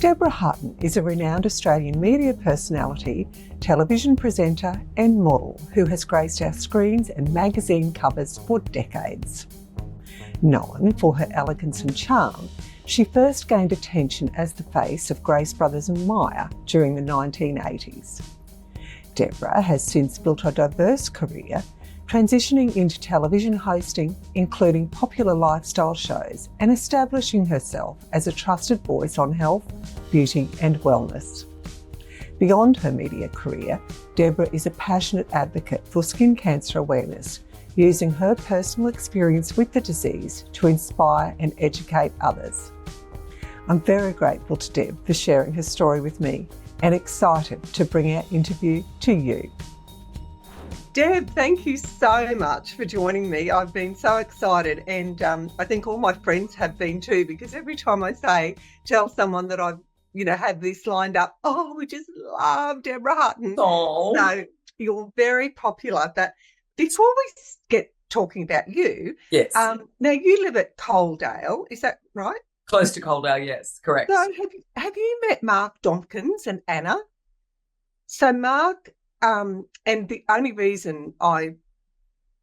Deborah Hutton is a renowned Australian media personality, television presenter and model who has graced our screens and magazine covers for decades. Known for her elegance and charm, she first gained attention as the face of Grace Brothers and Myer during the 1980s. Deborah has since built a diverse career, transitioning into television hosting, including popular lifestyle shows, and establishing herself as a trusted voice on health, beauty and wellness. Beyond her media career, Deborah is a passionate advocate for skin cancer awareness, using her personal experience with the disease to inspire and educate others. I'm very grateful to Deb for sharing her story with me and excited to bring our interview to you. Deb, thank you so much for joining me. I've been so excited, and I think all my friends have been too, because every time I tell someone that I've had this lined up, we just love Deborah Hutton. Oh. So you're very popular. But before we get talking about you, yes. Now you live at Coaldale, is that right? Close to Coaldale, yes, correct. So have you met Mark Dompkins and Anna? So Mark, and the only reason I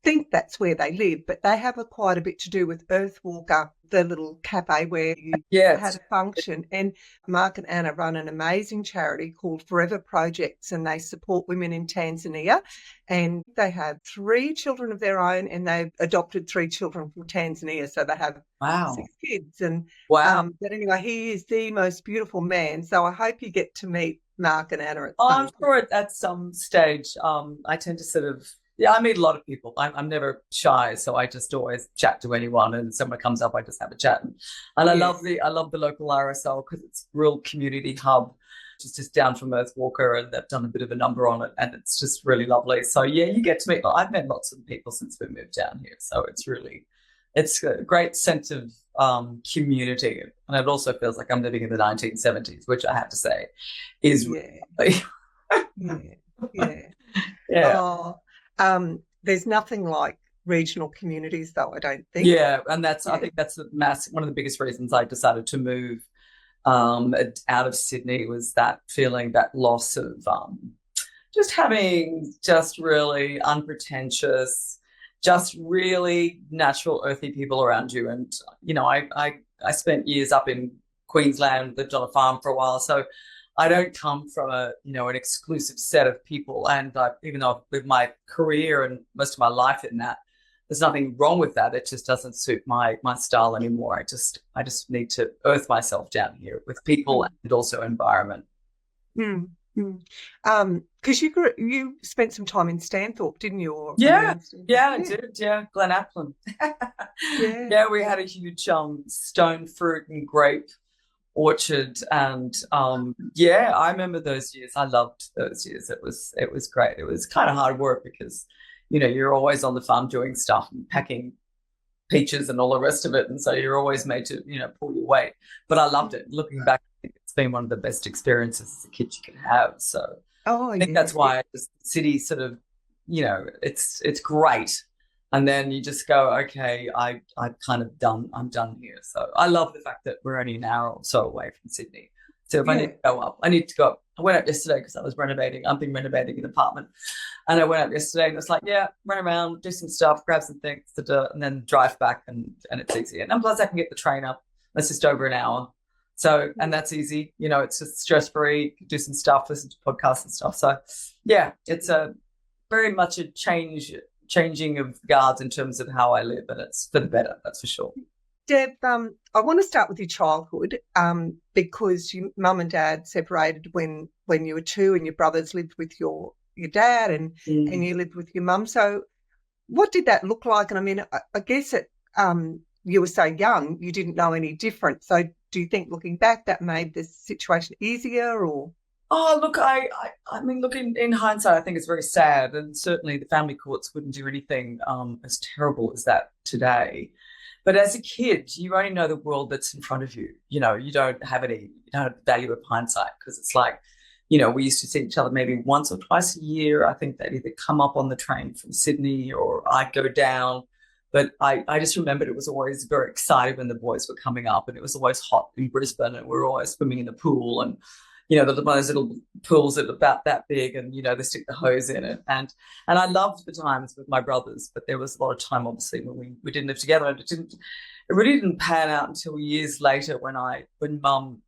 think that's where they live, but they have quite a bit to do with Earthwalker, the little cafe where you had a function. And Mark and Anna run an amazing charity called Forever Projects, and they support women in Tanzania. And they have 3 children of their own, and they've adopted 3 children from Tanzania. So they have 6 kids. And but anyway, he is the most beautiful man. So I hope you get to meet Mark and Anna at I'm sure at some stage. I tend to I meet a lot of people. I'm never shy, so I just always chat to anyone, and someone comes up, I just have a chat. And I love the local RSL because it's a real community hub, just down from Earthwalker, and they've done a bit of a number on it, and it's just really lovely. So yeah, you get to meet. I've met lots of people since we moved down here, so it's a great sense of community, and it also feels like I'm living in the 1970s, which I have to say is yeah. There's nothing like regional communities, though, I don't think. Yeah, and I think that's one of the biggest reasons I decided to move out of Sydney, was that feeling, that loss of just having just really unpretentious, just really natural, earthy people around you. And, I spent years up in Queensland, lived on a farm for a while, so I don't come from an exclusive set of people. And even though I've lived my career and most of my life in that, there's nothing wrong with that. It just doesn't suit my style anymore. I just need to earth myself down here with people and also environment. Because you spent some time in Stanthorpe, didn't you? I did. Yeah, Glen Applin. Yeah, we had a huge stone fruit and grape orchard, and I remember those years. I loved those years. It was great. It was kind of hard work because you're always on the farm doing stuff and packing peaches and all the rest of it, and so you're always made to pull your weight. But I loved it. Looking back, I think it's been one of the best experiences as a kid you can have. So I think that's why the city sort of it's great. And then you just go, okay, I'm done here. So I love the fact that we're only an hour or so away from Sydney. So if I need to go up, I need to go up. I went up yesterday because I was renovating. I've been renovating an apartment. And I went up yesterday and it's like, run around, do some stuff, grab some things, and then drive back, and it's easy. And plus I can get the train up. That's just over an hour. So, and that's easy. It's just stress-free, do some stuff, listen to podcasts and stuff. So yeah, it's very much a changing of guards in terms of how I live, and it's for the better, that's for sure. Deb, I want to start with your childhood, because your mum and dad separated when you were 2, and your brothers lived with your dad, and you lived with your mum. So what did that look like? And I mean, I guess you were so young, you didn't know any different. So do you think, looking back, that made the situation easier, or? Oh, look, I mean, look, in hindsight, I think it's very sad, and certainly the family courts wouldn't do anything as terrible as that today. But as a kid, you only know the world that's in front of you. You don't have the value of hindsight, because it's like, we used to see each other maybe once or twice a year. I think they'd either come up on the train from Sydney or I'd go down. But I just remembered it was always very exciting when the boys were coming up, and it was always hot in Brisbane, and we were always swimming in the pool, and those little pools that are about that big, and they stick the hose in it, and I loved the times with my brothers, but there was a lot of time obviously when we didn't live together, and it really didn't pan out until years later when Mum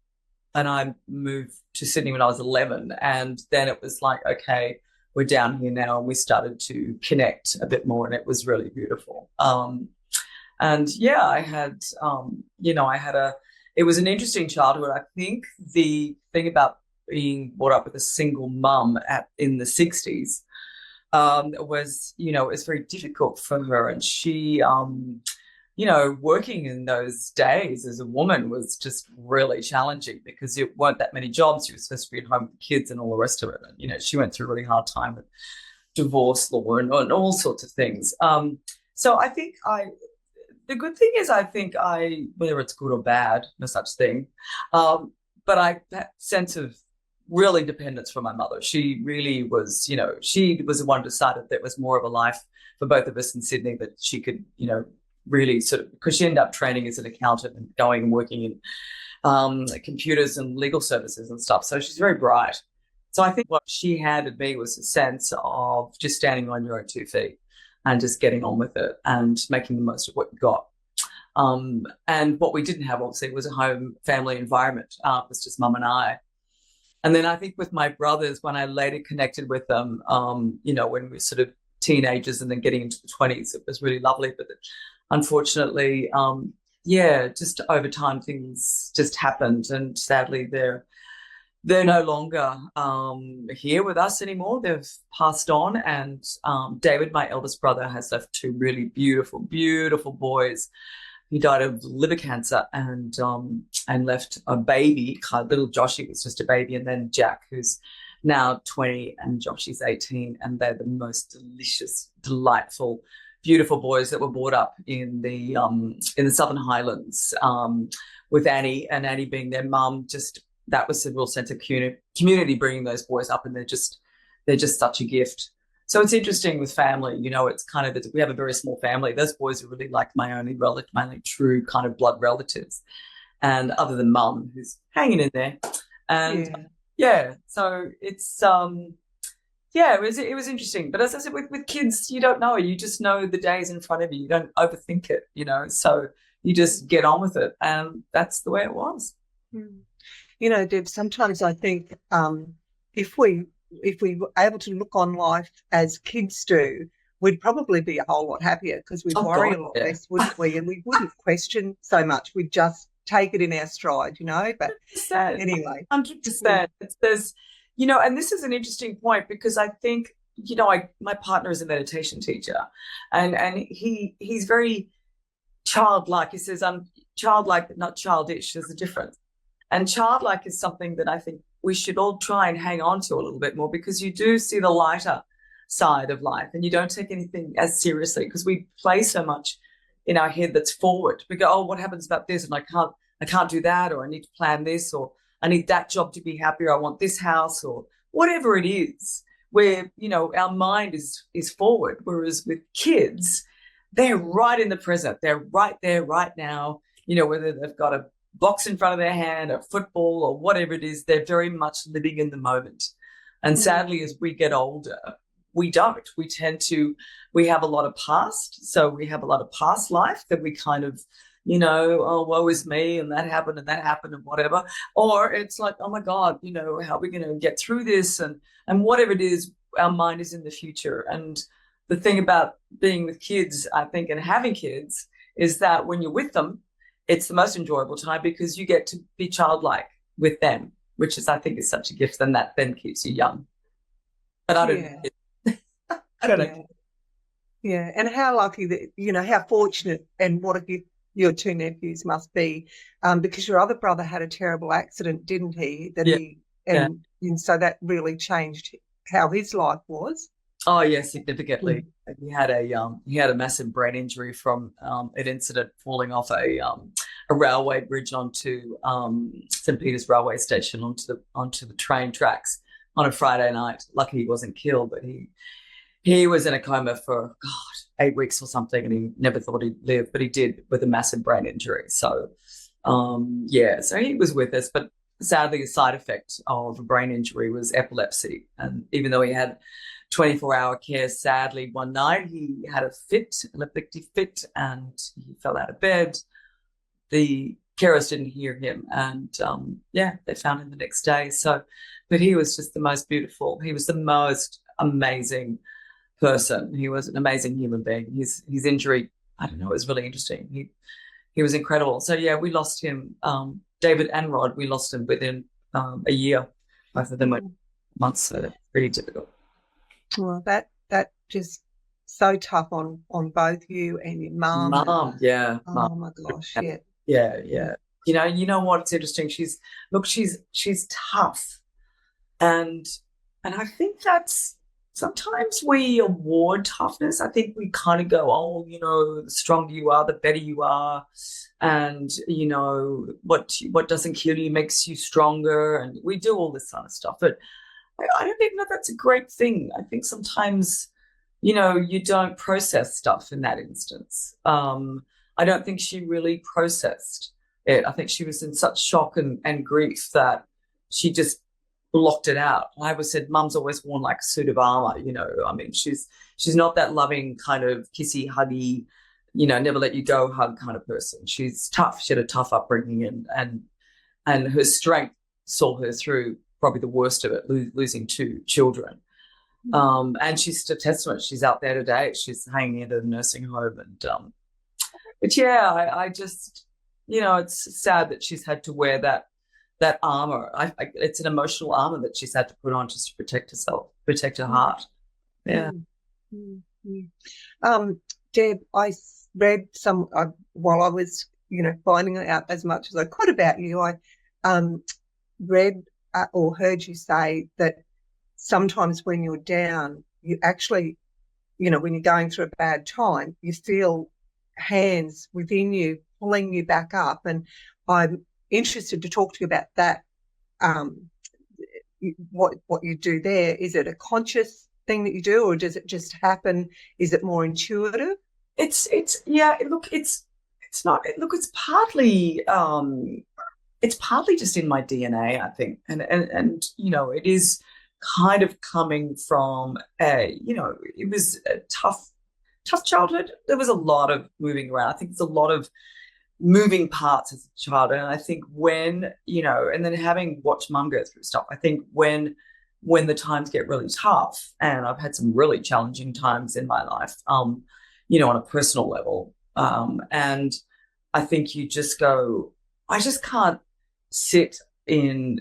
and I moved to Sydney when I was 11, and then it was like, okay, we're down here now, and we started to connect a bit more, and it was really beautiful. And yeah, it was an interesting childhood. I think the thing about being brought up with a single mum in the 60s was, it was very difficult for her, and she, working in those days as a woman was just really challenging because there weren't that many jobs. She was supposed to be at home with kids and all the rest of it. And, she went through a really hard time with divorce law and all sorts of things. So I think the good thing is whether it's good or bad, no such thing, but that sense of real independence from my mother. She really was, she was the one who decided there was more of a life for both of us in Sydney that she could, really sort of, because she ended up training as an accountant and going and working in computers and legal services and stuff. So she's very bright. So I think what she had in me was a sense of just standing on your own 2 feet and just getting on with it and making the most of what you got. And what we didn't have, obviously, was a home family environment. It was just Mum and I. And then I think with my brothers, when I later connected with them, when we were sort of teenagers and then getting into the 20s, it was really lovely. But unfortunately, just over time, things just happened. And sadly, they're no longer here with us anymore. They've passed on. And David, my eldest brother, has left 2 really beautiful, beautiful boys. He died of liver cancer and left a baby. Little Joshy was just a baby, and then Jack, who's now 20, and Joshy's 18, and they're the most delicious, delightful, beautiful boys that were brought up in the Southern Highlands with Annie, and Annie being their mum. Just that was a real sense of community bringing those boys up, and they're just such a gift. So it's interesting with family, it's kind of, we have a very small family. Those boys are really like my only true kind of blood relatives. And other than Mum, who's hanging in there. And so it's, it was interesting. But as I said, with kids, you don't know. You just know the days in front of you. You don't overthink it, so you just get on with it. And that's the way it was. Deb, sometimes I think if we were able to look on life as kids do, we'd probably be a whole lot happier because we'd worry a lot less, wouldn't we? And we wouldn't question so much. We'd just take it in our stride, But 100%. Anyway. 100%. There's, and this is an interesting point because I think, my partner is a meditation teacher and he's very childlike. He says, I'm childlike but not childish. There's a difference. And childlike is something that I think we should all try and hang on to a little bit more because you do see the lighter side of life and you don't take anything as seriously because we play so much in our head that's forward. We go, oh, what happens about this? And I can't do that, or I need to plan this, or I need that job to be happier. I want this house, or whatever it is, where, our mind is forward. Whereas with kids, they're right in the present. They're right there, right now, whether they've got a box in front of their hand, a football or whatever it is, they're very much living in the moment. And sadly, as we get older, we don't. We have a lot of past. So we have a lot of past life that we kind of, oh, woe is me, and that happened and whatever. Or it's like, oh my God, how are we going to get through this? And whatever it is, our mind is in the future. And the thing about being with kids, I think, and having kids is that when you're with them, it's the most enjoyable time because you get to be childlike with them, which is, I think, is such a gift. And that then keeps you young. But I don't know. Yeah. And how lucky that, how fortunate and what a gift your 2 nephews must be, because your other brother had a terrible accident, didn't he? And so that really changed how his life was. Oh yeah, significantly. He had a massive brain injury from an incident falling off a railway bridge onto St. Peter's railway station onto the train tracks on a Friday night. Lucky he wasn't killed, but He was in a coma for, God, 8 weeks or something, and he never thought he'd live, but he did with a massive brain injury. So, yeah, so he was with us, but sadly, a side effect of a brain injury was epilepsy. And even though he had 24-hour care, sadly, one night he had a fit, an epileptic fit, and he fell out of bed. The carers didn't hear him, and yeah, they found him the next day. So, but he was just the most beautiful. He was the most amazing person. He was an amazing human being. His injury, I don't know, it was really interesting. He was incredible. So yeah, we lost him. David and Rod, we lost him within a year. Both of them were months, so that's pretty difficult. Well, that just so tough on both you and your mum. Yeah. Oh my gosh, yeah. Yeah. You know what? It's interesting. She's tough, and I think that's sometimes we award toughness. I think we kind of go, oh, the stronger you are, the better you are, and what doesn't kill you makes you stronger, and we do all this kind of stuff. But I don't think that's a great thing. I think sometimes, you don't process stuff in that instance. I don't think she really processed it. I think she was in such shock and grief that she just blocked it out. I always said, Mum's always worn like a suit of armor. I mean, she's not that loving kind of kissy, huggy, never let you go hug kind of person. She's tough. She had a tough upbringing, and her strength saw her through probably the worst of it, losing 2 children. And she's a testament. She's out there today. She's hanging in a nursing home. And but yeah, I just, it's sad that she's had to wear that armor. It's an emotional armor that she's had to put on just to protect herself, protect her heart. Yeah. Deb, I read while I was, finding out as much as I could about you, I read or heard you say that sometimes when you're down, you actually, when you're going through a bad time, you feel hands within you pulling you back up. And I'm interested to talk to you about that. What you do there, is it a conscious thing that you do, or does it just happen? Is it more intuitive? It's not. Look, it's partly just in my DNA, I think, and it is kind of coming from it was a tough childhood. There was a lot of moving around. I think there's a lot of moving parts as a child, and I think when and then having watched Mum go through stuff, I think when the times get really tough, and I've had some really challenging times in my life, on a personal level, and I think you just go, I just can't sit in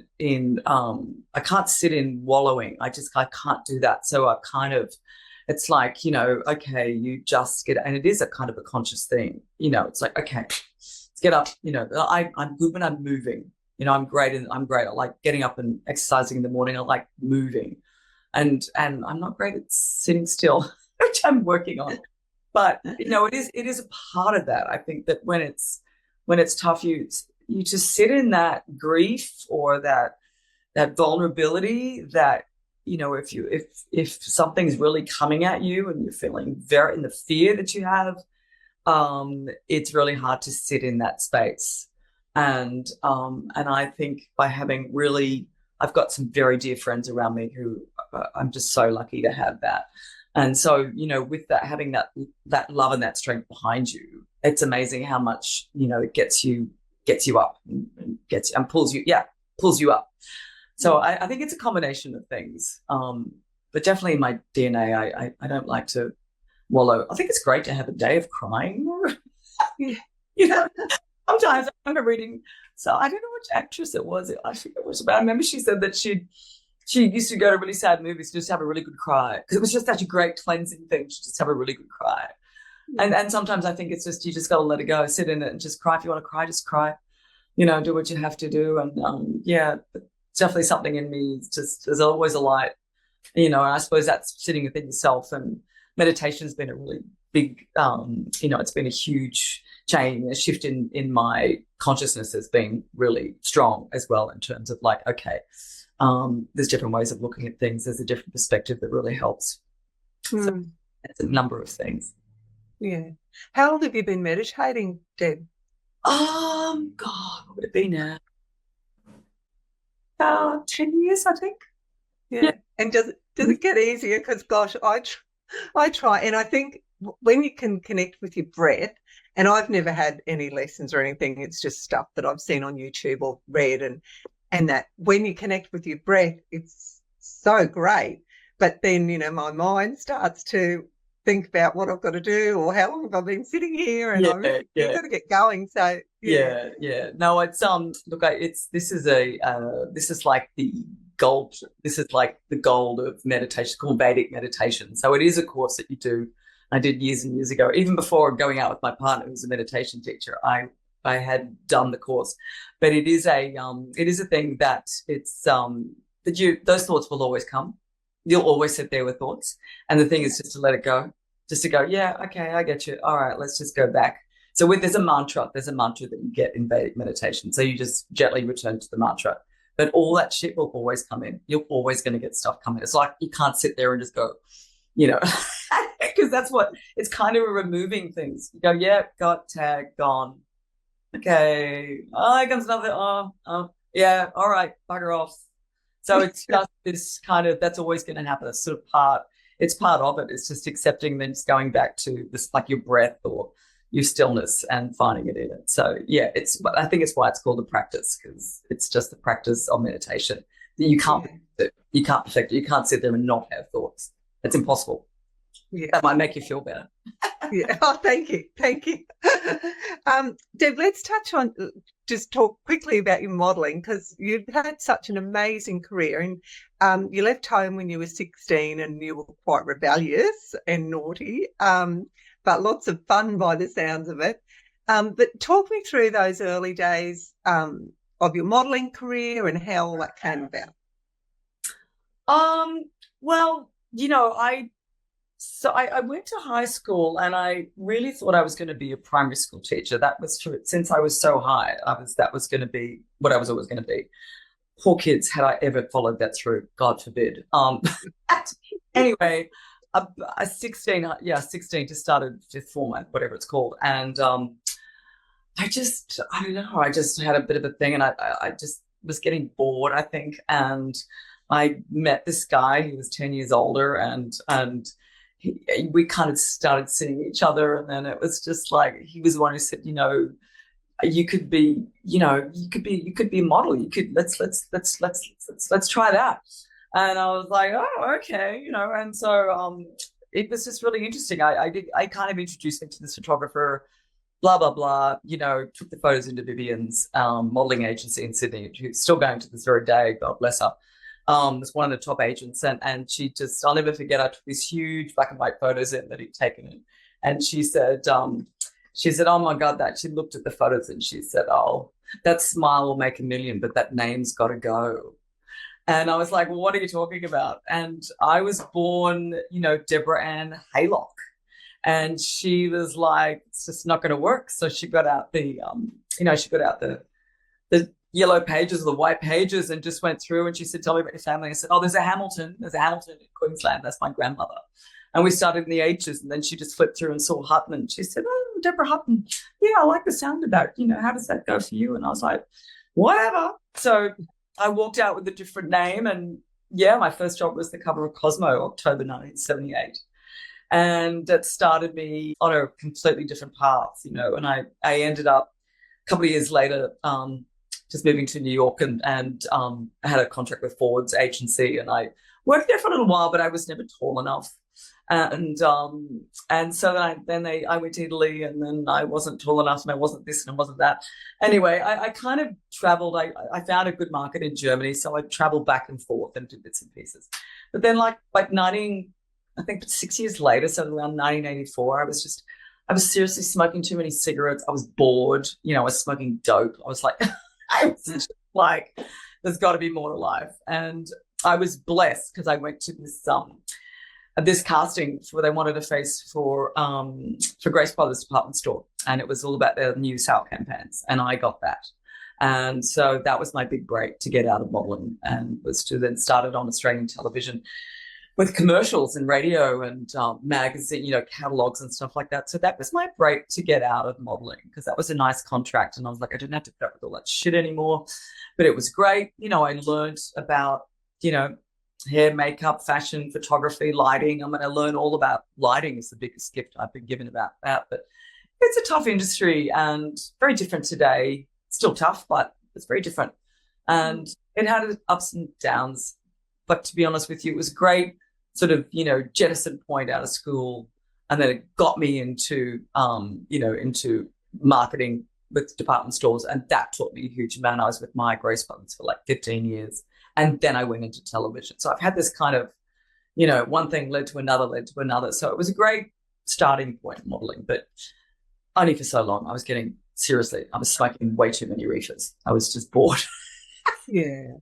I can't sit in wallowing. I can't do that. So I kind of, it's like, okay, you just get, and it is a kind of a conscious thing. It's like, okay, let's get up. I'm good when I'm moving. I'm great. I like getting up and exercising in the morning. I like moving, and I'm not great at sitting still, which I'm working on. But it is a part of that. I think that when it's tough, you just sit in that grief or that vulnerability that, if something's really coming at you and you're feeling very in the fear that you have, it's really hard to sit in that space. And I think by having I've got some very dear friends around me who I'm just so lucky to have that. And so, with that, having that love and that strength behind you, it's amazing how much, it gets you up and pulls you up. So I think it's a combination of things. But definitely in my DNA, I don't like to wallow. I think it's great to have a day of crying. Sometimes I remember reading, so I don't know which actress it was. I forget it was about. I remember she said that she used to go to really sad movies to just have a really good cry, because it was just such a great cleansing thing to just have a really good cry. And sometimes I think it's just, you just got to let it go, sit in it and just cry. If you want to cry, just cry, do what you have to do. And but it's definitely something in me. It's just, there's always a light, and I suppose that's sitting within yourself. And meditation's been a really big, it's been a huge change, a shift in my consciousness has been really strong as well, in terms of like, okay, there's different ways of looking at things. There's a different perspective that really helps. So it's a number of things. Yeah. How long have you been meditating, Deb? God, what would it be now? 10 years, I think. Yeah. And does it get easier? Because, gosh, I try, and I think when you can connect with your breath, and I've never had any lessons or anything, it's just stuff that I've seen on YouTube or read, and that when you connect with your breath, it's so great. But then, my mind starts to think about what I've got to do or how long have I been sitting here, and you've got to get going. So yeah. No, it's look, this is like the gold. This is like the gold of meditation, called Vedic meditation. So it is a course that you do. I did years and years ago, even before going out with my partner, who's a meditation teacher. I had done the course, but it is a thing that it's those thoughts will always come. You'll always sit there with thoughts, and the thing is just to let it go, just to go, yeah, okay, I get you. All right, let's just go back. So there's a mantra that you get in Vedic meditation. So you just gently return to the mantra, but all that shit will always come in. You're always going to get stuff coming. It's like you can't sit there and just go, because that's what it's kind of removing things. You go, yeah, got tag, gone. Okay, here comes another. Yeah, all right, bugger off. So it's just this kind of, that's always going to happen. It's sort of it's part of it. It's just accepting, then just going back to this, like your breath or your stillness and finding it in it. So yeah, I think it's why it's called a practice, because it's just the practice of meditation. You can't perfect it. You can't sit there and not have thoughts. It's impossible. Yeah. That might make you feel better. Yeah. Oh, thank you. Deb, let's just talk quickly about your modelling, because you've had such an amazing career, and you left home when you were 16 and you were quite rebellious and naughty, but lots of fun by the sounds of it. But talk me through those early days of your modelling career and how all that came about. Well, I went to high school and I really thought I was going to be a primary school teacher. That was true. Since I was so high, that was going to be what I was always going to be. Poor kids, had I ever followed that through, God forbid. Anyway, 16 just started fifth form, whatever it's called. And I don't know, I just had a bit of a thing, and I just was getting bored, I think. And I met this guy. He was 10 years older, and we kind of started seeing each other, and then it was just like, he was the one who said, you could be a model. Let's try that. And I was like, oh, okay, and so it was just really interesting. I kind of introduced him to this photographer, blah, blah, blah, took the photos into Vivian's modeling agency in Sydney, who's still going to this very day, God bless her. Was one of the top agents, and she just, I'll never forget, I took these huge black and white photos in that he'd taken in, and she said, oh my God, she looked at the photos and she said, oh, that smile will make $1 million, but that name's got to go. And I was like, well, what are you talking about? And I was born, Deborah Ann Haylock, and she was like, it's just not going to work. So she got out the yellow pages or the white pages and just went through, and she said, tell me about your family. I said, oh, there's a Hamilton in Queensland. That's my grandmother. And we started in the H's, and then she just flipped through and saw Hutton, and she said, oh, Deborah Hutton. Yeah, I like the sound of that. How does that go for you? And I was like, whatever. So I walked out with a different name, and yeah, my first job was the cover of Cosmo, October 1978. And that started me on a completely different path, and I ended up a couple of years later, just moving to New York, and I had a contract with Ford's agency, and I worked there for a little while, but I was never tall enough. And so I went to Italy, and then I wasn't tall enough, and I wasn't this and I wasn't that. Anyway, I kind of traveled. I found a good market in Germany, so I traveled back and forth and did bits and pieces. But then like 6 years later, so around 1984, I was seriously smoking too many cigarettes. I was bored. I was smoking dope. I was like, I was just like, there's got to be more to life. And I was blessed because I went to this casting where they wanted a face for Grace Brothers department store, and it was all about their new sale campaigns, and I got that. And so that was my big break to get out of modeling, and was to then started on Australian television with commercials and radio and magazine, catalogs and stuff like that. So that was my break to get out of modeling, because that was a nice contract. And I was like, I didn't have to put up with all that shit anymore. But it was great. I learned about, hair, makeup, fashion, photography, lighting. I learn all about lighting. Is the biggest gift I've been given about that. But it's a tough industry and very different today. Still tough, but it's very different. And it had its ups and downs. But to be honest with you, it was great, sort of, jettison point out of school. And then it got me into, into marketing with department stores. And that taught me a huge amount. I was with Maya Grace Buttons for like 15 years. And then I went into television. So I've had this kind of, one thing led to another. So it was a great starting point in modeling, but only for so long. I was smoking way too many reefers. I was just bored. Yeah.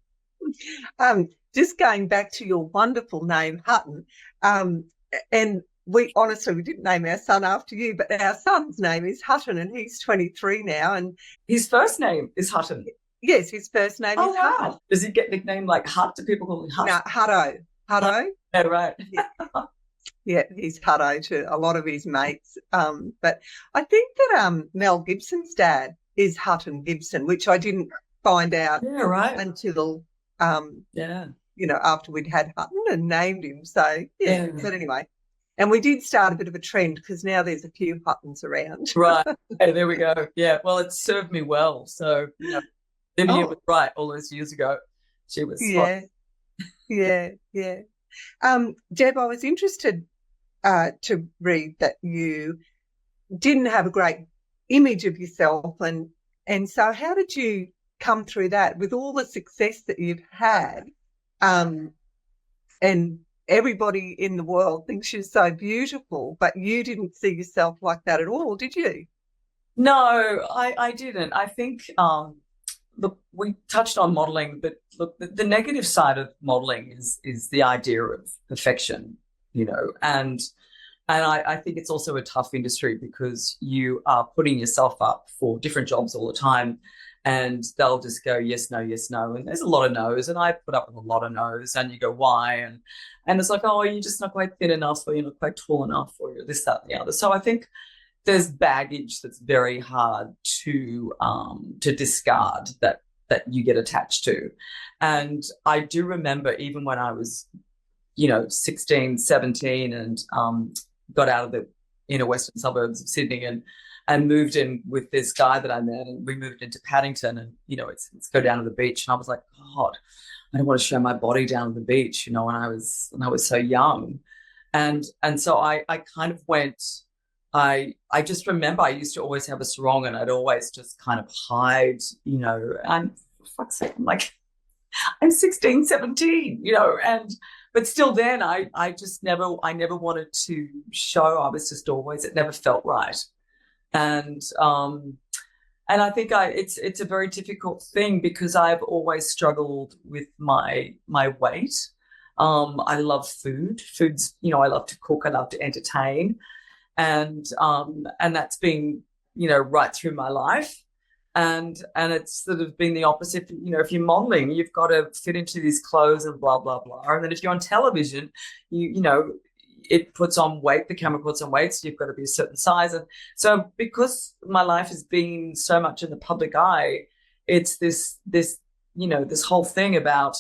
Just going back to your wonderful name, Hutton, and we didn't name our son after you, but our son's name is Hutton, and he's 23 now. And his first name is Hutton. Yes, his first name is Hutton. Does he get nicknamed like Hut? Do people call him Hut? No, Hutto. Hutto. Yeah, right. Yeah, he's Hutto to a lot of his mates. But I think that Mel Gibson's dad is Hutton Gibson, which I didn't find out until after we'd had Hutton and named him. So but anyway. And we did start a bit of a trend, because now there's a few Huttons around. Right. Hey, there we go. Yeah. Well, it served me well. So Vivian was right all those years ago. She was Yeah. Deb, I was interested to read that you didn't have a great image of yourself, and so how did you come through that with all the success that you've had, and everybody in the world thinks you're so beautiful, but you didn't see yourself like that at all, did you? No, I didn't. I think look, we touched on modeling, but look, the negative side of modeling is the idea of perfection, and I think it's also a tough industry, because you are putting yourself up for different jobs all the time, and they'll just go yes, no, and there's a lot of no's, and I put up with a lot of no's, and you go why, and it's like, oh, you're just not quite thin enough, or you're not quite tall enough, or you're this, that, and the other. So I think there's baggage that's very hard to discard that you get attached to. And I do remember, even when I was 16, 17, and got out of the inner western suburbs of Sydney and moved in with this guy that I met, and we moved into Paddington, and it's go down to the beach, and I was like, God, I don't want to show my body down at the beach, when I was so young. And so I kind of went, I just remember I used to always have a sarong, and I'd always just kind of hide, and for fuck's sake, I'm like, I'm 16, 17, but still then I never wanted to show. I was just always, it never felt right. And I think it's a very difficult thing, because I've always struggled with my weight. I love food. Food's, I love to cook. I love to entertain. And that's been, right through my life. And it's sort of been the opposite. If you're modeling, you've got to fit into these clothes and blah, blah, blah. And then if you're on television, it puts on weight, the camera puts on weight, so you've got to be a certain size. And so because my life has been so much in the public eye, it's this whole thing about,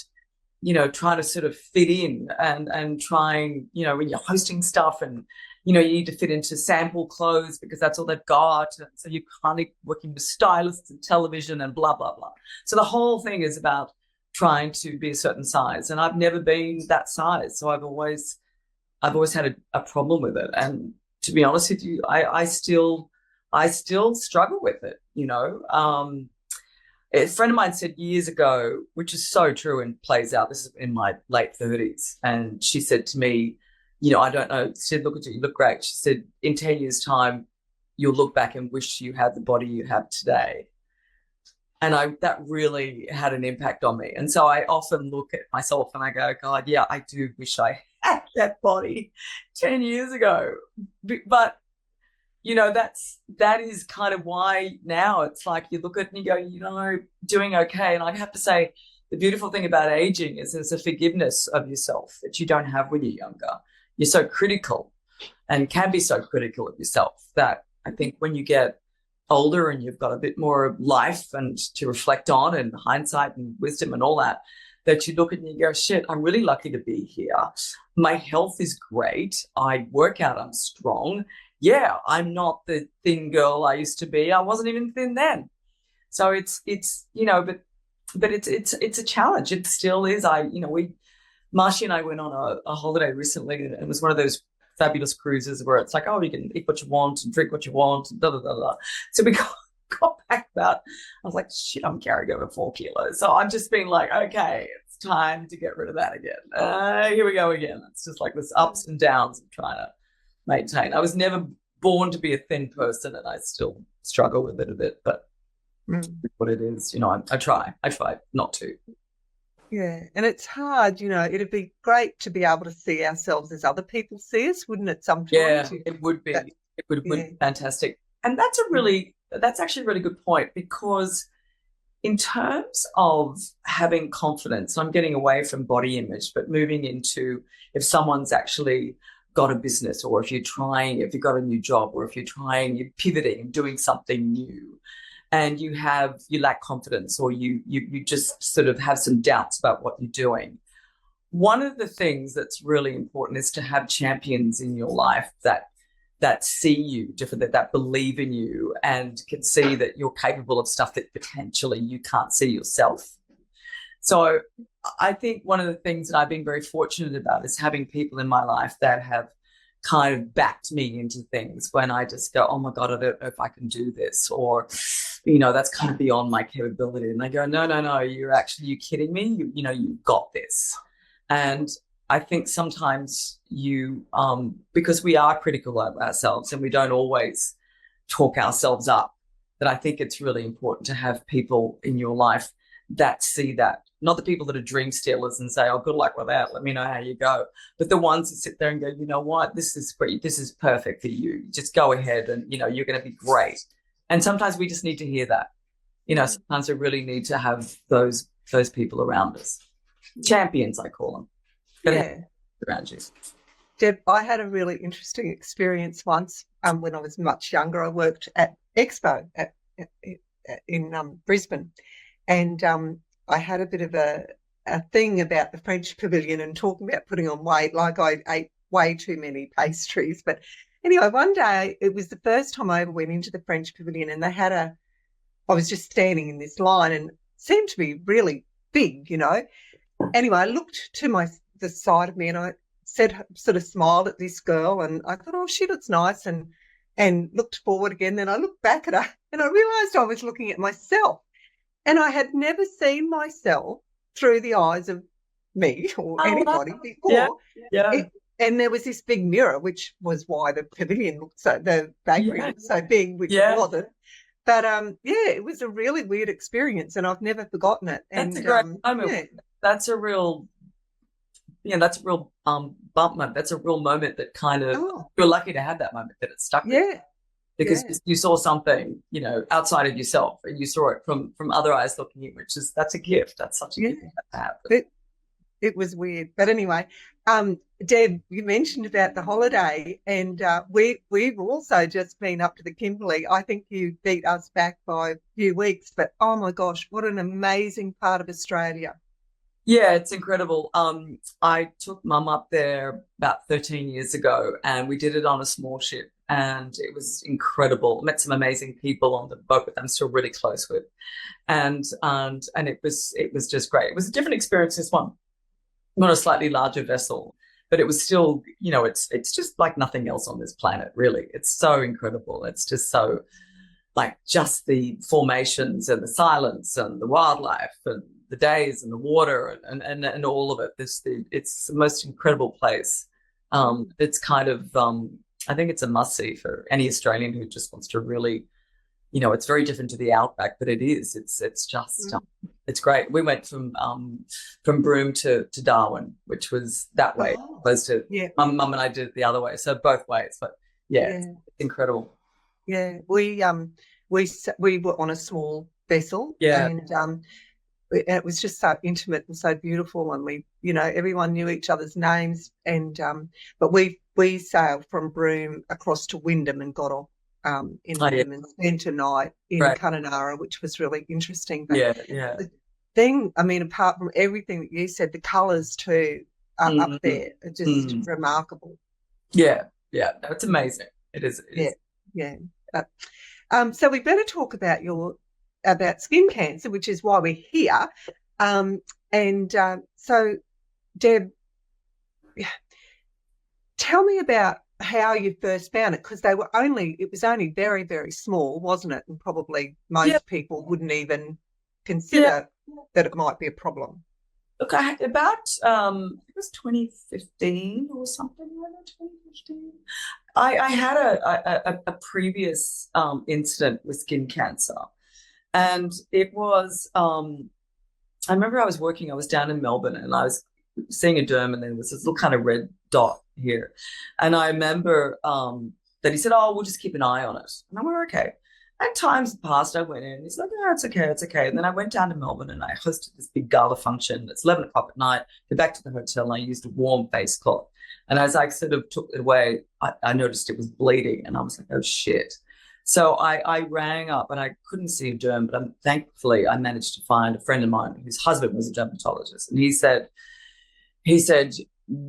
trying to sort of fit in and trying, when you're hosting stuff, and, you need to fit into sample clothes because that's all they've got. And so you're kind of working with stylists and television and blah, blah, blah. So the whole thing is about trying to be a certain size. And I've never been that size. So I've always had a problem with it. And to be honest with you, I still struggle with it, A friend of mine said years ago, which is so true and plays out, this is in my late 30s, and she said to me, I don't know, she said, look at you look great. She said, in 10 years' time, you'll look back and wish you had the body you have today. And that really had an impact on me. And so I often look at myself and I go, God, yeah, I do wish I had that body 10 years ago. But, that is kind of why now it's like you look at it and you go, doing okay. And I have to say, the beautiful thing about aging is there's a forgiveness of yourself that you don't have when you're younger. You're so critical and can be so critical of yourself that I think when you get older and you've got a bit more life and to reflect on and hindsight and wisdom and all that, that you look at and you go, shit, I'm really lucky to be here. My health is great. I work out, I'm strong. Yeah, I'm not the thin girl I used to be. I wasn't even thin then. So it's you know, but it's a challenge. It still is. Marshy and I went on a holiday recently, and it was one of those fabulous cruises where it's like, oh, you can eat what you want and drink what you want, and blah, blah, blah, blah. So we got back about, I was like, shit, I'm carrying over 4 kilos. So I've just been like, okay, it's time to get rid of that again. Here we go again. It's just like this ups and downs of trying to maintain. I was never born to be a thin person, and I still struggle with it a bit, but what it is, you know, I try not to. Yeah, and it's hard, you know. It'd be great to be able to see ourselves as other people see us, wouldn't it? Sometimes, yeah, it would be. It would be fantastic, and that's actually a really good point, because in terms of having confidence, I'm getting away from body image, but moving into if someone's actually got a business, or if you've got a new job, or if you're pivoting, doing something new, and you lack confidence, or you just sort of have some doubts about what you're doing. One of the things that's really important is to have champions in your life that see you differently, that believe in you and can see that you're capable of stuff that potentially you can't see yourself. So I think one of the things that I've been very fortunate about is having people in my life that have kind of backed me into things when I just go, oh my God, I don't know if I can do this, or, you know, that's kind of beyond my capability. And they go, no, you're kidding me? You've got this. And I think sometimes because we are critical of ourselves and we don't always talk ourselves up, that I think it's really important to have people in your life that see that. Not the people that are dream stealers and say, oh, good luck with that, let me know how you go. But the ones that sit there and go, you know what, this is great, this is perfect for you. Just go ahead and, you know, you're going to be great. And sometimes we just need to hear that. You know, sometimes we really need to have those people around us. Champions, I call them. Yeah. Around you. Deb, I had a really interesting experience once when I was much younger. I worked at Expo in Brisbane, and I had a bit of a thing about the French Pavilion and talking about putting on weight, like I ate way too many pastries. But anyway, one day, it was the first time I ever went into the French Pavilion, and I was just standing in this line, and it seemed to be really big, you know. Anyway, I looked to the side of me, and I sort of smiled at this girl, and I thought, oh, she looks nice, and looked forward again. Then I looked back at her, and I realised I was looking at myself. And I had never seen myself through the eyes of me or anybody before. Yeah. And there was this big mirror, which was why the pavilion looked the bakery looked so big, which it wasn't. But it was a really weird experience, and I've never forgotten it. That's a great moment. That's a real, bump moment. That's a real moment that kind of you're lucky to have that moment, that it stuck with you. Because you saw something, you know, outside of yourself, and you saw it from other eyes looking in, that's a gift. That's such a gift to have. It was weird. But anyway, Deb, you mentioned about the holiday, and we've also just been up to the Kimberley. I think you beat us back by a few weeks, but oh my gosh, what an amazing part of Australia. Yeah, it's incredible. I took Mum up there about 13 years ago, and we did it on a small ship. And it was incredible. Met some amazing people on the boat that I'm still really close with, and it was just great. It was a different experience, this one, on a slightly larger vessel, but it was still, you know, it's just like nothing else on this planet, really. It's so incredible. It's just so, like, just the formations and the silence and the wildlife and the days and the water and all of it. It's the most incredible place. It's kind of I think it's a must-see for any Australian who just wants to really, you know, it's very different to the outback, but it is. It's just, it's great. We went from Broome to Darwin, which was that way, opposed to Mum and I did it the other way, so both ways. But it's incredible. Yeah, we were on a small vessel, and it was just so intimate and so beautiful, and we, you know, everyone knew each other's names. And but we sailed from Broome across to Wyndham and got off in Wyndham and spent a night in Kununurra, which was really interesting. But the thing, I mean, apart from everything that you said, the colours too are up there are just remarkable. Yeah, it's amazing. It is. But, so we better talk about about skin cancer, which is why we're here. So, Deb, tell me about how you first found it, because it was only very, very small, wasn't it? And probably most people wouldn't even consider that it might be a problem. Look, I had about it was 2015 or something like that. 2015. I had a previous incident with skin cancer, and it was. I remember I was down in Melbourne, and I was seeing a derm, and there was this little kind of red dot here, and I remember that he said, "Oh, we'll just keep an eye on it," and I went, "Okay." And times passed, I went in, and he's like, "Oh, it's okay. And then I went down to Melbourne and I hosted this big gala function. It's 11 o'clock at night. Go back to the hotel, and I used a warm face cloth. And as I sort of took it away, I noticed it was bleeding, and I was like, oh, shit. So I rang up, and I couldn't see a derm, but thankfully I managed to find a friend of mine whose husband was a dermatologist. And he said,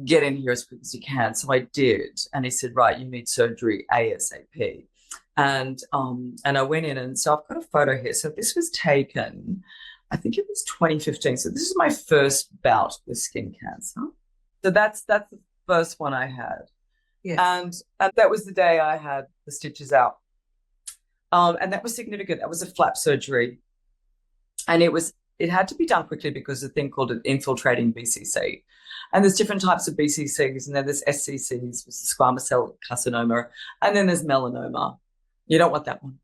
get in here as quick as you can. So I did. And he said, right, you need surgery ASAP. And I went in, and so I've got a photo here. So this was taken, I think it was 2015. So this is my first bout with skin cancer. So that's the first one I had. Yeah. And that was the day I had the stitches out. And that was significant. That was a flap surgery. And it had to be done quickly because of a thing called an infiltrating BCC. And there's different types of BCCs, and then there's SCCs, which is squamous cell carcinoma, and then there's melanoma. You don't want that one.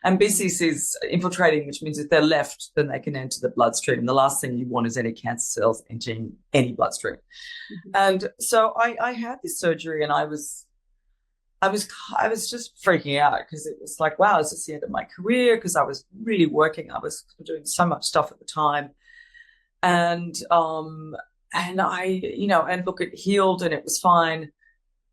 And BCC is infiltrating, which means if they're left, then they can enter the bloodstream. The last thing you want is any cancer cells entering any bloodstream. Mm-hmm. And so I had this surgery, and I was just freaking out because it was like, wow, is this the end of my career? Because I was really working. I was doing so much stuff at the time. And I, and look, it healed and it was fine.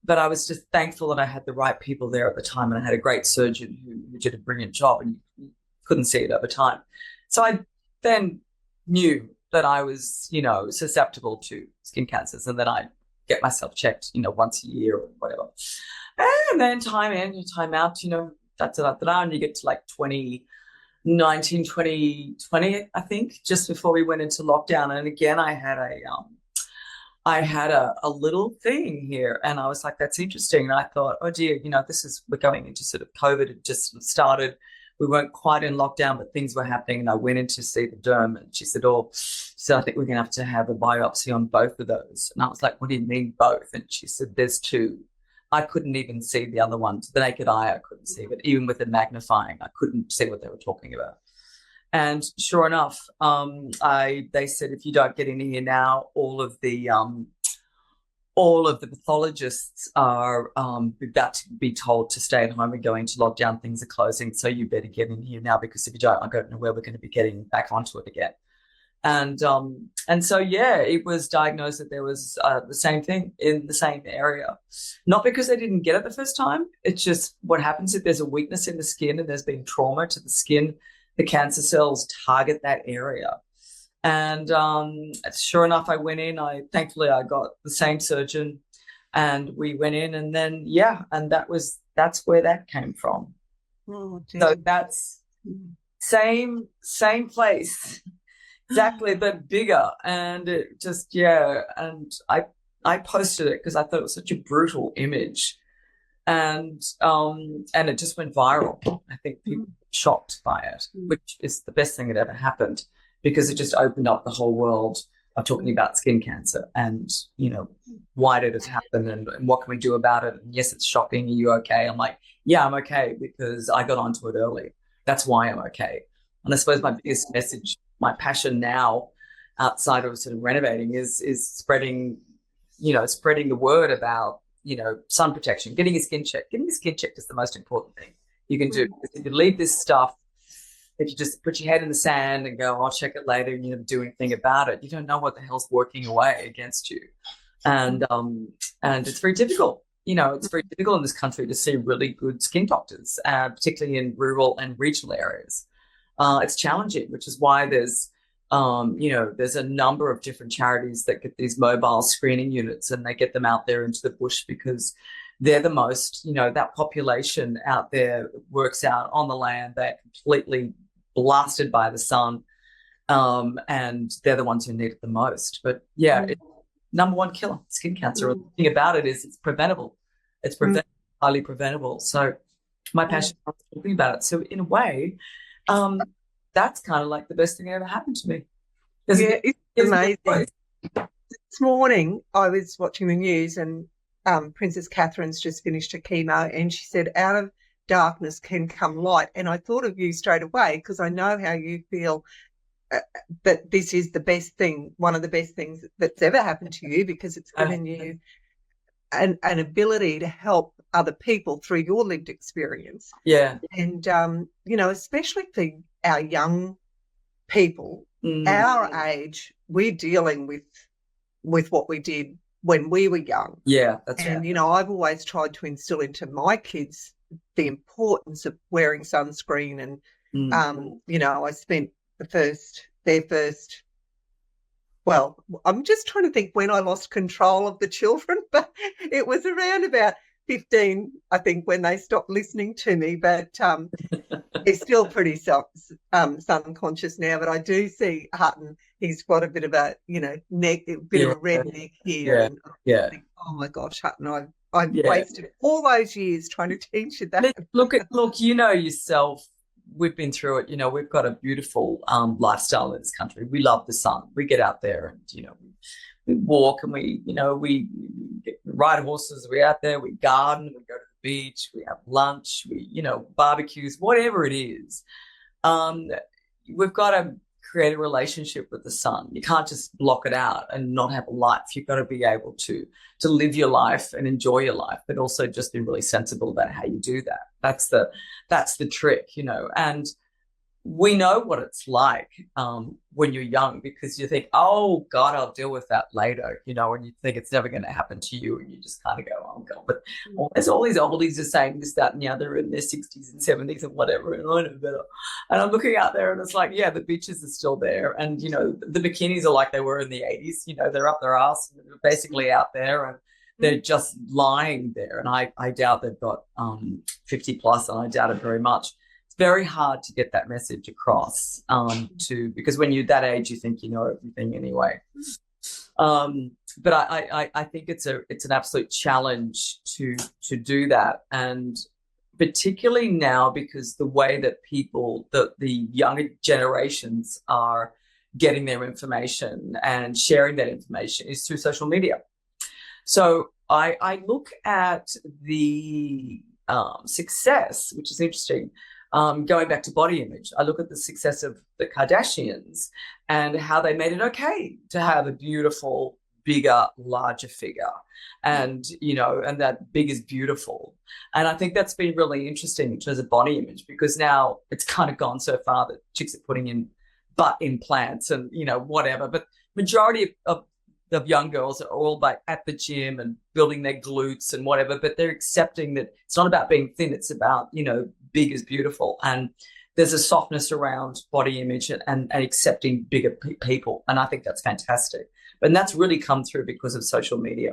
But I was just thankful that I had the right people there at the time, and I had a great surgeon who did a brilliant job, and you couldn't see it over time. So I then knew that I was, susceptible to skin cancers, and then I'd get myself checked, once a year or whatever. And then time in, time out, and you get to like 2019, 2020, I think, just before we went into lockdown. And again, I had a little thing here, and I was like, that's interesting. And I thought, oh dear, we're going into sort of COVID. It just sort of started. We weren't quite in lockdown, but things were happening. And I went in to see the derm, and she said, I think we're going to have a biopsy on both of those. And I was like, what do you mean both? And she said, there's two. I couldn't even see the other one. To the naked eye, I couldn't see, but even with the magnifying, I couldn't see what they were talking about. And sure enough, they said, if you don't get in here now, all of the pathologists are about to be told to stay at home and go into lockdown. Things are closing, so you better get in here now, because if you don't, I don't know where we're going to be getting back onto it again. And so it was diagnosed that there was the same thing in the same area. Not because they didn't get it the first time. It's just what happens if there's a weakness in the skin and there's been trauma to the skin. The cancer cells target that area. And sure enough, I went in. Thankfully I got the same surgeon, and we went in, and then and that's where that came from. Oh, so that's same place, exactly, but bigger. And it just and I posted it because I thought it was such a brutal image, and it just went viral. I think people were shocked by it, which is the best thing that ever happened, because it just opened up the whole world of talking about skin cancer and, why did it happen and what can we do about it? And yes, it's shocking. Are you okay? I'm like, yeah, I'm okay because I got onto it early. That's why I'm okay. And I suppose my biggest message, my passion now outside of sort of renovating is spreading the word about, sun protection, getting your skin checked. Getting your skin checked is the most important thing you can do. If you leave this stuff if you just put your head in the sand and go, I'll check it later, and you never do anything about it, you don't know what the hell's working away against you. And it's very difficult. It's very difficult in this country to see really good skin doctors, particularly in rural and regional areas. It's challenging, which is why there's a number of different charities that get these mobile screening units, and they get them out there into the bush because they're the most, that population out there works out on the land. They're completely blasted by the sun, and they're the ones who need it the most. But yeah, it's number one killer, skin cancer. The thing about it is it's preventable. It's highly preventable. So my passion is talking about it. So in a way, that's kind of like the best thing that ever happened to me. It's amazing. This morning I was watching the news, and Princess Catherine's just finished her chemo, and she said, out of darkness can come light. And I thought of you straight away because I know how you feel that this is the best thing, one of the best things that's ever happened to you, because it's given you an ability to help other people through your lived experience. Yeah. And, especially for our young people, our age, we're dealing with what we did when we were young. Yeah, that's right. And, I've always tried to instill into my kids the importance of wearing sunscreen. And, I spent well, I'm just trying to think when I lost control of the children, but it was around about 15, I think, when they stopped listening to me. But he's still pretty sun conscious now. But I do see Hutton, he's got a bit of a, neck, a bit of a red neck here. Yeah. And think, oh my gosh, Hutton, I've wasted all those years trying to teach you that. Look, yourself. We've been through it. We've got a beautiful lifestyle in this country. We love the sun. We get out there and, we walk, and we ride horses. We're out there, we garden, we go to the beach, we have lunch, we, barbecues, whatever it is. We've got to create a relationship with the sun. You can't just block it out and not have a life. You've got to be able to live your life and enjoy your life, but also just be really sensible about how you do that. That's the trick, and we know what it's like when you're young, because you think, oh God, I'll deal with that later, and you think it's never going to happen to you, and you just kind of go, oh God. But there's all these oldies are saying this, that, and the other in their 60s and 70s and whatever, and I know better. And I'm looking out there, and it's like, yeah, the beaches are still there, and the bikinis are like they were in the 80s. They're up their ass, and they're basically out there, and they're just lying there. And I doubt they've got 50 plus, and I doubt it very much. Very hard to get that message across because when you're that age, you think you know everything anyway. But I think it's an absolute challenge to do that, and particularly now, because the way that the younger generations are getting their information and sharing that information is through social media. So I look at the success, which is interesting. Going back to body image, I look at the success of the Kardashians and how they made it okay to have a beautiful, bigger, larger figure. And, and that big is beautiful. And I think that's been really interesting in terms of body image, because now it's kind of gone so far that chicks are putting in butt implants and, whatever. But majority of young girls are all like at the gym and building their glutes and whatever, but they're accepting that it's not about being thin. It's about, big is beautiful. And there's a softness around body image and accepting bigger people. And I think that's fantastic. And that's really come through because of social media.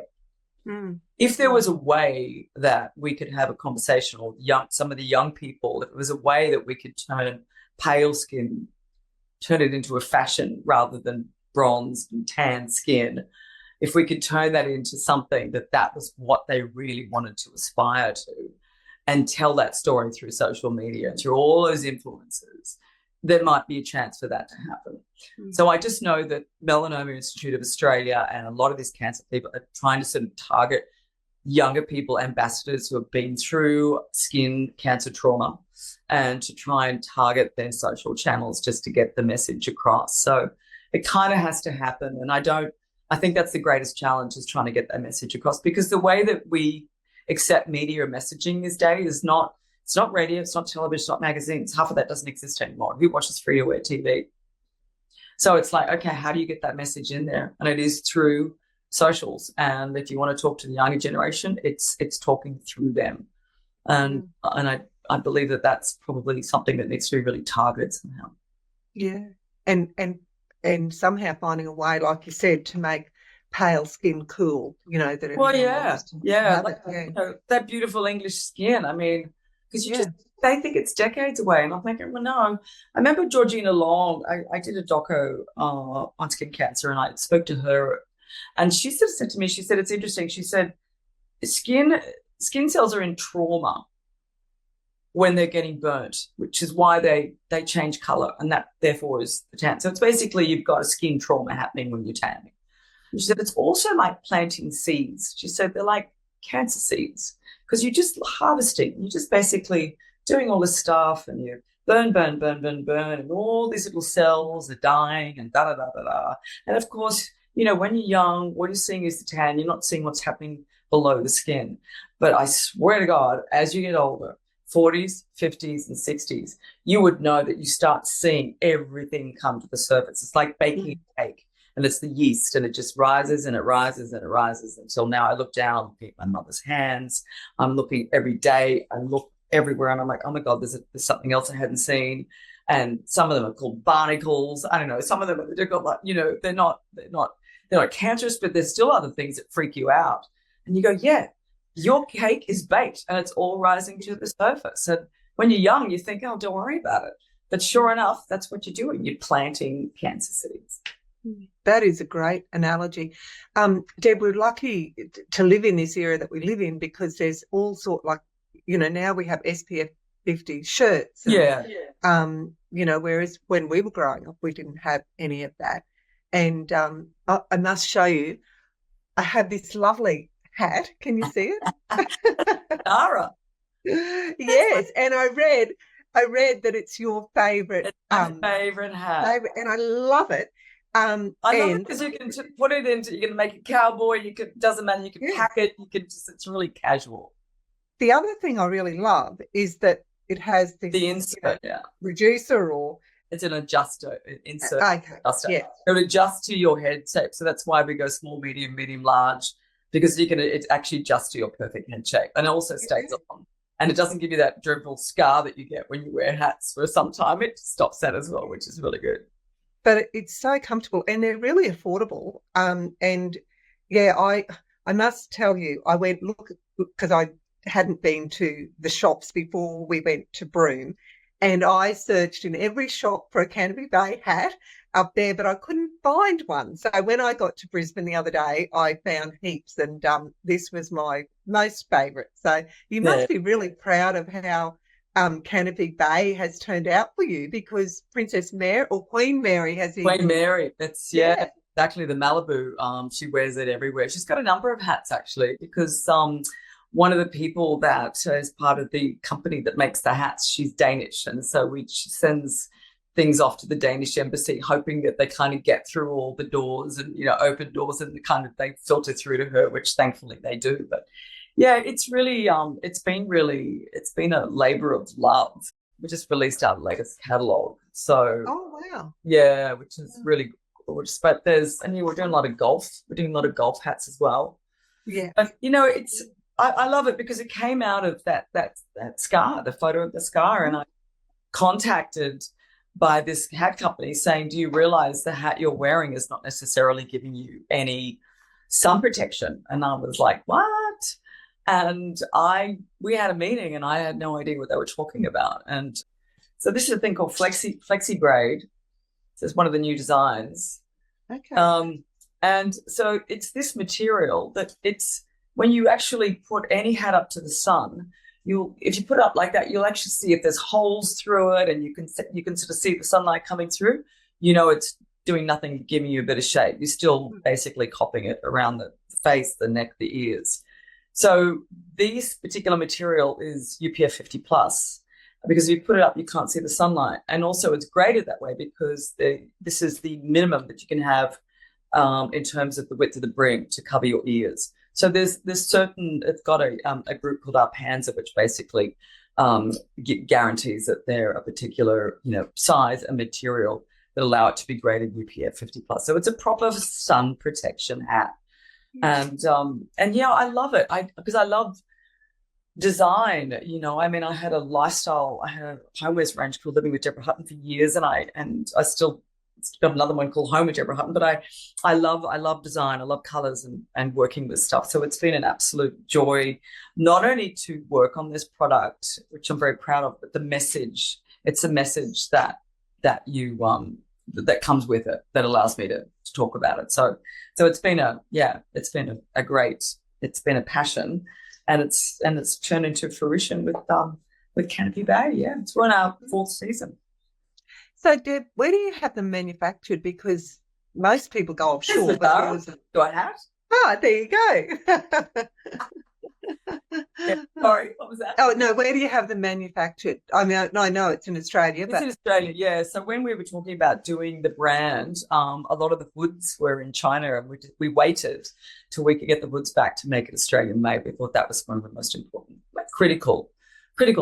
If there was a way that we could have a conversation with some of the young people, if there was a way that we could turn pale skin, turn it into a fashion rather than bronzed and tan skin, if we could turn that into something that was what they really wanted to aspire to, and tell that story through social media, through all those influences, there might be a chance for that to happen. So I just know that Melanoma Institute of Australia and a lot of these cancer people are trying to sort of target younger people, ambassadors who have been through skin cancer trauma, and to try and target their social channels just to get the message across. So it kind of has to happen. And I think that's the greatest challenge, is trying to get that message across, because the way that we accept media messaging these days is not It's not radio, it's not television, it's not magazines. Half of that doesn't exist anymore. Who watches free-to-air TV? So it's like, okay, how do you get that message in there? And it is through socials. And if you want to talk to the younger generation, it's talking through them. And I believe that that's probably something that needs to be really targeted somehow. Yeah, and somehow finding a way, like you said, to make pale skin cool. You know that. Well, yeah, like you know, that beautiful English skin. I mean, because they think it's decades away, and I'm thinking, well, no. I remember Georgina Long. I did a doco on skin cancer, and I spoke to her, and she sort of said to me, she said, it's interesting. She said, skin cells are in trauma when they're getting burnt, which is why they change color, and that therefore is the tan. So it's basically you've got a skin trauma happening when you're tanning. And she said it's also like planting seeds. She said they're like cancer seeds because you're just harvesting. You're just basically doing all this stuff, and you burn, and all these little cells are dying, and da. And of course, you know, when you're young, what you're seeing is the tan. You're not seeing what's happening below the skin. But I swear to God, as you get older, 40s, 50s, and 60s, you would know that you start seeing everything come to the surface. It's like baking a cake, and it's the yeast, and it just rises and it rises and it rises until now I look down, I'm looking at my mother's hands. I'm looking every day. I look everywhere, and I'm like, oh my God, there's something else I hadn't seen. And some of them are called barnacles. I don't know. Some of them they've got like, you know, they're not cancerous, but there's still other things that freak you out. And you go, yeah, your cake is baked and it's all rising to the surface. And when you're young, you think, oh, don't worry about it. But sure enough, that's what you're doing. You're planting cancer seeds. That is a great analogy. Deb, we're lucky to live in this era that we live in because there's all sort, like, you know, now we have SPF 50 shirts. And, you know, whereas when we were growing up, we didn't have any of that. And I must show you, I have this lovely hat. Can you see it? Tara. Yes, and I read that it's your favorite. My favorite hat, and I love it. I love it because you can put it into. You can make it cowboy. You can, doesn't matter. You can pack it. You can just. It's really casual. The other thing I really love is that it has the insert, reducer, or it's an adjuster insert. Okay, adjuster. Yeah, it'll adjust to your head shape. So that's why we go small, medium, large. Because it actually adjusts to your perfect head shape, and it also stays on. And it doesn't give you that dreadful scar that you get when you wear hats for some time. It stops that as well, which is really good. But it's so comfortable, and they're really affordable. And yeah, I must tell you, I went look because I hadn't been to the shops before we went to Broome, and I searched in every shop for a Canterbury Bay hat up there, but I couldn't find one. So when I got to Brisbane the other day, I found heaps, and this was my most favourite. So you must be really proud of how Canterbury Bay has turned out for you, because Princess Mary or Queen Mary has Queen Mary. That's exactly the Malibu. She wears it everywhere. She's got a number of hats actually, because one of the people that is part of the company that makes the hats, she's Danish, and so she sends things off to the Danish embassy, hoping that they kind of get through all the doors and, you know, open doors, and kind of they filter through to her, which thankfully they do. But yeah, it's really it's been a labor of love. We just released our latest catalog, so yeah, which is really gorgeous. But we're doing a lot of golf. We're doing a lot of golf hats as well. Yeah, but you know, I love it because it came out of that scar, the photo of the scar, and I contacted by this hat company saying, do you realize the hat you're wearing is not necessarily giving you any sun protection? And I was like, what? And we had a meeting, and I had no idea what they were talking about. And so this is a thing called Flexi Braid. So it's one of the new designs. Okay. And so it's this material that when you actually put any hat up to the sun, if you put it up like that, you'll actually see if there's holes through it, and you can sort of see the sunlight coming through. You know, it's doing nothing, giving you a bit of shade. You're still basically copping it around the face, the neck, the ears. So this particular material is UPF 50 plus, because if you put it up, you can't see the sunlight. And also it's graded that way because this is the minimum that you can have in terms of the width of the brim to cover your ears. So there's certain, it's got a group called Arpanza, which basically guarantees that they're a particular, size and material that allow it to be graded UPF 50 plus. So it's a proper sun protection hat. And yeah, I love it. Because I love design. I had a homewares range called Living with Deborah Hutton for years, and I still got another one called Home with Deborah Hutton. But I love design. I love colors and working with stuff. So it's been an absolute joy, not only to work on this product, which I'm very proud of, but the message. It's a message that you that comes with it that allows me to talk about it. So it's been a passion, and it's turned into fruition with Canopy Bay. Yeah, we're on our 4th season. So Deb, where do you have them manufactured? Because most people go offshore. Do I have? Oh, there you go. Yeah, sorry, what was that? Oh, no, where do you have them manufactured? I mean, I know it's in Australia. It's in Australia, yeah. So when we were talking about doing the brand, a lot of the hoods were in China, and we waited till we could get the hoods back to make it Australian made. We thought that was one of the most important, critical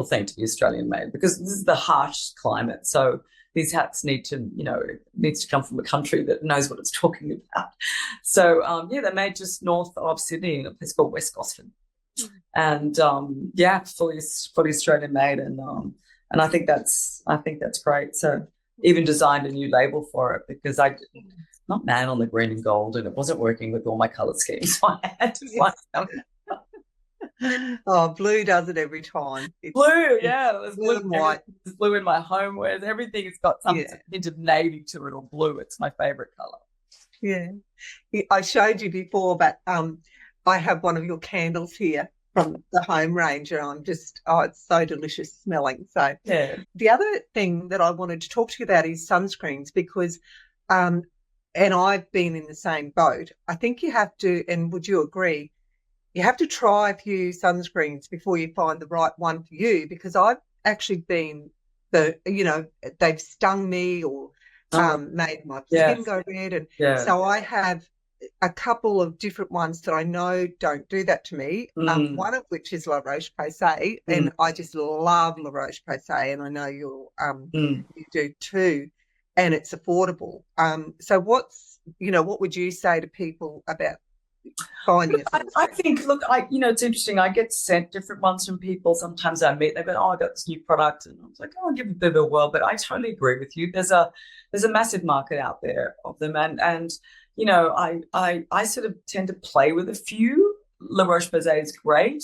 thing to be Australian made, because this is the harsh climate. So these hats needs to come from a country that knows what it's talking about. So they're made just north of Sydney in a place called West Gosford. And fully Australian made, and I think that's great. So even designed a new label for it, because not man on the green and gold, and it wasn't working with all my color schemes. So I had to find something. Oh, blue does it every time. Blue, yeah. There's blue and white. There's blue in my homewares. Everything has got some hint of navy to it, or blue. It's my favorite color. Yeah. I showed you before, but I have one of your candles here from the home range, and it's so delicious smelling. So yeah. The other thing that I wanted to talk to you about is sunscreens, because and I've been in the same boat. I think you have to, and would you agree, you have to try a few sunscreens before you find the right one for you, because I've actually been they've stung me or made my skin go red, and so I have a couple of different ones that I know don't do that to me. One of which is La Roche-Posay, and I just love La Roche-Posay, and I know you do too, and it's affordable. So what would you say to people about finding it? I think, look, it's interesting. I get sent different ones from people. Sometimes I meet, they go, "Oh, I got this new product," and I was like, "Oh, I'll give it a bit of a whirl." But I totally agree with you. There's a massive market out there of them, and I sort of tend to play with a few. La Roche-Posay is great.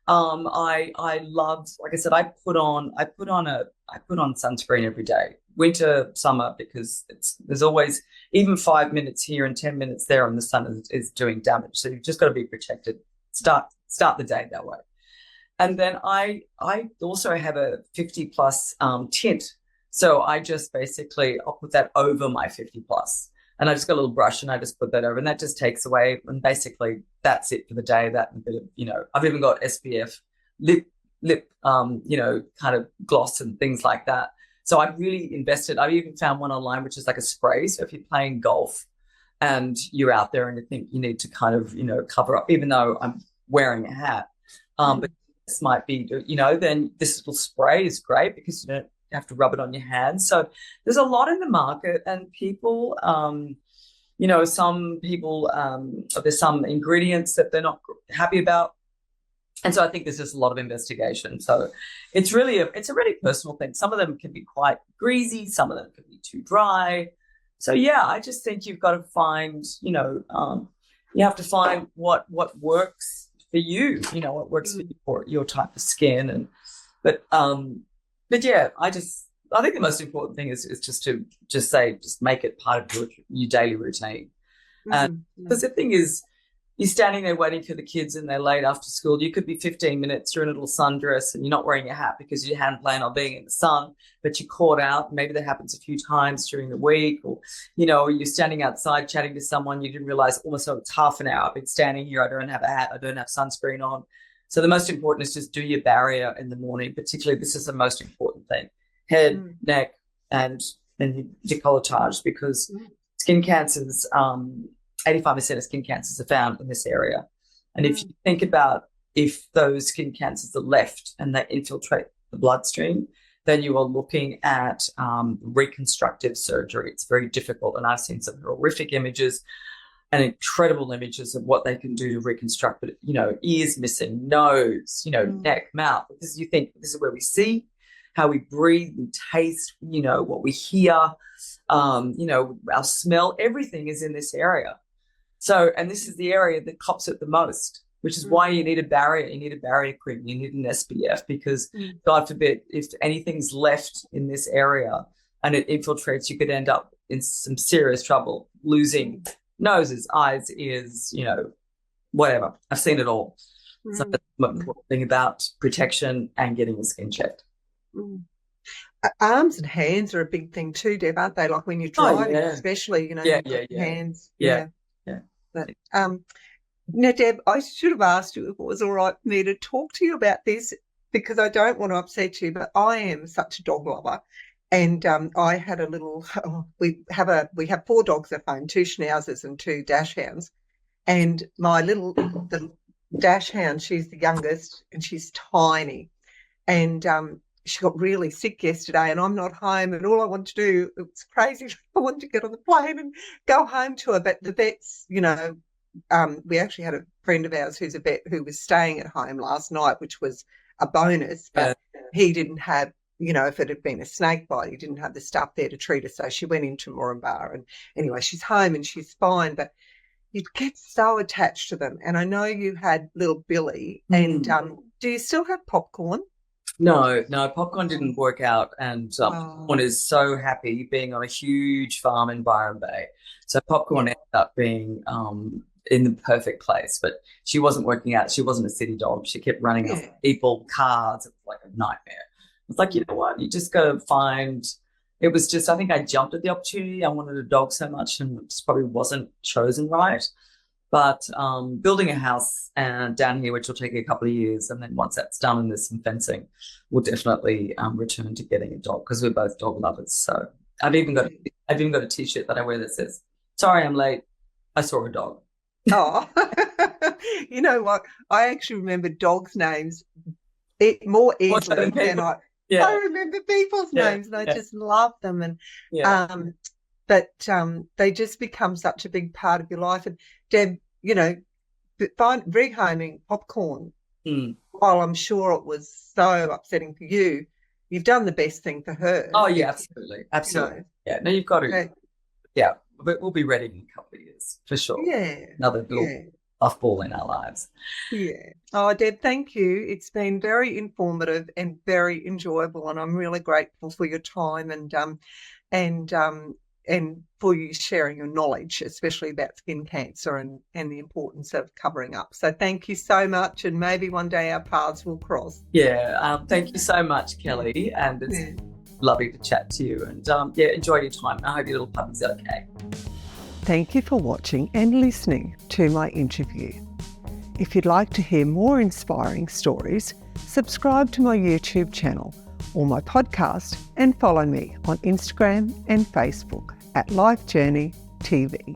I love, like I said, I put on sunscreen every day, winter, summer, because there's always, even 5 minutes here and 10 minutes there, and the sun is doing damage. So you've just got to be protected. Start the day that way. And then I also have a 50 plus tint. So I just basically, I'll put that over my 50 plus. And I just got a little brush and I just put that over, and that just takes away, and basically that's it for the day. That and a bit of, I've even got SPF lip, kind of gloss and things like that. So I've really invested. I've even found one online, which is like a spray. So if you're playing golf and you're out there and you think you need to kind of, cover up, even though I'm wearing a hat, but this might be, then this little spray is great, because you don't have to rub it on your hands. So there's a lot in the market, and people, some people, there's some ingredients that they're not happy about. And so I think there's just a lot of investigation. So it's a really personal thing. Some of them can be quite greasy. Some of them can be too dry. So yeah, I just think you've got to find, you have to find what works for you, what works for your type of skin. But yeah, I think the most important thing is just to just make it part of your daily routine. Because the thing is, you're standing there waiting for the kids and they're late after school. You could be 15 minutes, you're in a little sundress and you're not wearing a hat because you hadn't planned on being in the sun, but you're caught out. Maybe that happens a few times during the week, or, you're standing outside chatting to someone. You didn't realize almost it's half an hour. I've been standing here. I don't have a hat. I don't have sunscreen on. So the most important is just do your barrier in the morning. Particularly, this is the most important thing: head, neck, and then decolletage, because skin cancers, 85% of skin cancers are found in this area. And if you think about if those skin cancers are left and they infiltrate the bloodstream, then you are looking at reconstructive surgery. It's very difficult, and I've seen some horrific images and incredible images of what they can do to reconstruct, but, ears missing, nose, neck, mouth, because you think this is where we see, how we breathe, we taste, what we hear, our smell, everything is in this area. So, and this is the area that cops it the most, which is why you need a barrier cream, you need an SPF, because God forbid, if anything's left in this area and it infiltrates, you could end up in some serious trouble, losing noses, eyes, ears, whatever. I've seen it all. So that's the important thing about protection and getting your skin checked. Arms and hands are a big thing too, Deb, aren't they? Like when you're driving, especially, hands. Yeah. But now, Deb, I should have asked you if it was all right for me to talk to you about this, because I don't want to upset you, but I am such a dog lover. And I had a little, we have 4 dogs at home, 2 schnauzers and 2 dachshunds. And the dachshund, she's the youngest and she's tiny. And she got really sick yesterday and I'm not home, and all I want to do, it's crazy, I want to get on the plane and go home to her. But the vets, we actually had a friend of ours who's a vet who was staying at home last night, which was a bonus, but he didn't have, if it had been a snake bite, he didn't have the stuff there to treat her. So she went into Moranbah, and anyway, she's home and she's fine, but you get so attached to them. And I know you had little Billy, and do you still have Popcorn? No, Popcorn didn't work out, and Popcorn is so happy being on a huge farm in Byron Bay. So Popcorn ended up being in the perfect place, but she wasn't working out. She wasn't a city dog. She kept running off people, cars. It was like a nightmare. It's like, you know what? You just got to find. It was just, I think I jumped at the opportunity. I wanted a dog so much, and it just probably wasn't chosen right. But building a house down here, which will take a couple of years, and then once that's done and there's some fencing, we'll definitely return to getting a dog, because we're both dog lovers. So I've even got a T-shirt that I wear that says, "Sorry, I'm late. I saw a dog." Oh, you know what? I actually remember dogs' names more easily than I remember people's names, and I just love them. And but they just become such a big part of your life. And Deb, rehoming Popcorn, while I'm sure it was so upsetting for you, you've done the best thing for her. Oh yeah, absolutely. Yeah, no, you've got to. Yeah, but we'll be ready in a couple of years for sure. Yeah, another little off-ball in our lives. Yeah. Oh, Deb, thank you. It's been very informative and very enjoyable, and I'm really grateful for your time and for you sharing your knowledge, especially about skin cancer and the importance of covering up. So thank you so much, and maybe one day our paths will cross. Yeah, thank you so much, Kelly, and it's lovely to chat to you, and enjoy your time. I hope your little puppy's okay. Thank you for watching and listening to my interview. If you'd like to hear more inspiring stories, subscribe to my YouTube channel or my podcast, and follow me on Instagram and Facebook at Life Journey TV.